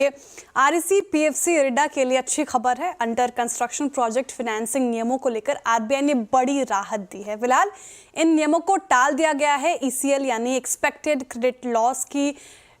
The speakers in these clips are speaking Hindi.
आरईसी पीएफसी इरडा के लिए अच्छी खबर है। अंडर कंस्ट्रक्शन प्रोजेक्ट फाइनेंसिंग नियमों को लेकर आरबीआई ने बड़ी राहत दी है। फिलहाल इन नियमों को टाल दिया गया है। ईसीएल यानी एक्सपेक्टेड क्रेडिट लॉस की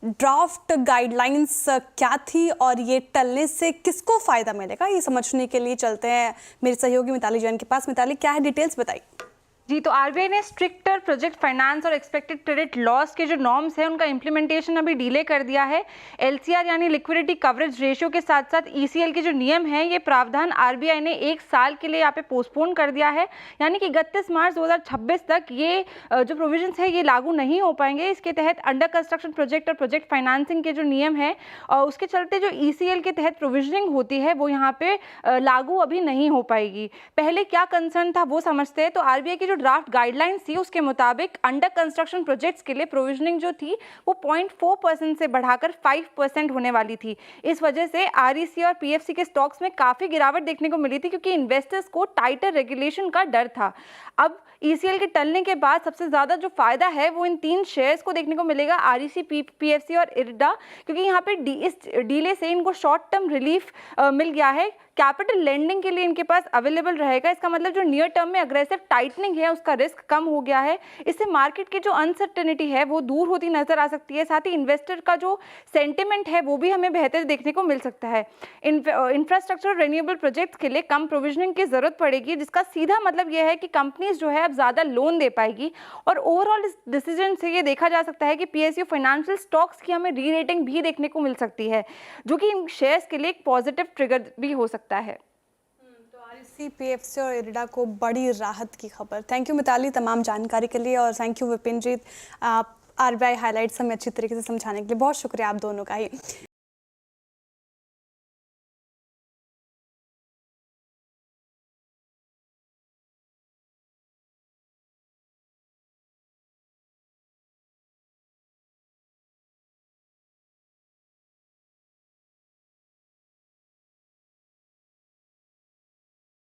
ड्राफ्ट गाइडलाइंस क्या थी और ये टलने से किसको फायदा मिलेगा, ये समझने के लिए चलते हैं मेरे सहयोगी मिताली जैन के पास। मिताली, क्या है डिटेल्स बताइए। जी, तो आरबीआई ने स्ट्रिक्टर प्रोजेक्ट फाइनेंस और एक्सपेक्टेड क्रेडिट लॉस के जो नॉर्म्स है उनका इंप्लीमेंटेशन अभी डिले कर दिया है। एलसीआर यानी लिक्विडिटी कवरेज रेशियो के साथ साथ ईसीएल के जो नियम है ये प्रावधान आरबीआई ने 1 साल के लिए यहाँ पे पोस्टपोन कर दिया है, यानी कि 31 मार्च 2026 तक ये जो प्रोविजंस है ये लागू नहीं हो पाएंगे। इसके तहत अंडर कंस्ट्रक्शन प्रोजेक्ट और प्रोजेक्ट फाइनेंसिंग के जो नियम है और उसके चलते जो ईसीएल के तहत प्रोविजनिंग होती है वो यहाँ पे लागू अभी नहीं हो पाएगी। पहले क्या कंसर्न था वो समझते हैं। तो आरबीआई की जो ड्राफ्ट गाइडलाइंस थी उसके मुताबिक अंडर कंस्ट्रक्शन प्रोजेक्ट्स के लिए प्रोविजनिंग जो थी वो 0.4% से बढ़ाकर 5% होने वाली थी। इस वजह से आरईसी और पीएफसी के स्टॉक्स में काफ़ी गिरावट देखने को मिली थी, क्योंकि इन्वेस्टर्स को टाइटर रेगुलेशन का डर था। अब ईसीएल के टलने के बाद सबसे ज़्यादा जो फायदा है वो इन 3 शेयर्स को देखने को मिलेगा, आरईसी, पीएफसी और इरडा, क्योंकि यहाँ पे इस डीले से इनको शॉर्ट टर्म रिलीफ मिल गया है। कैपिटल लेंडिंग के लिए इनके पास अवेलेबल रहेगा। इसका मतलब जो नियर टर्म में अग्रेसिव टाइटनिंग है उसका रिस्क कम हो गया है। इससे मार्केट की जो अनसर्टेनिटी है वो दूर होती नजर आ सकती है। साथ ही इन्वेस्टर का जो सेंटिमेंट है वो भी हमें बेहतर देखने को मिल सकता है। इंफ्रास्ट्रक्चर रिन्यूएबल प्रोजेक्ट्स के लिए कम प्रोविजनिंग की जरूरत पड़ेगी, जिसका सीधा मतलब यह है कि कंपनीज जो है अब ज्यादा लोन दे पाएगी। और ओवरऑल इस डिसीजन से ये देखा जा सकता है कि पीएसयू फाइनेंशियल स्टॉक्स की हमें री रेटिंग भी देखने को मिल सकती है, जो कि इन शेयर्स के लिए एक पॉजिटिव ट्रिगर भी हो सकता है। तो आरईसी, पीएफसी और इरडा को बड़ी राहत की खबर। थैंक यू मिताली तमाम जानकारी के लिए, और थैंक यू विपिनजीत, आरबीआई हाइलाइट्स हमें अच्छी तरीके से समझाने के लिए। बहुत शुक्रिया आप दोनों का ही।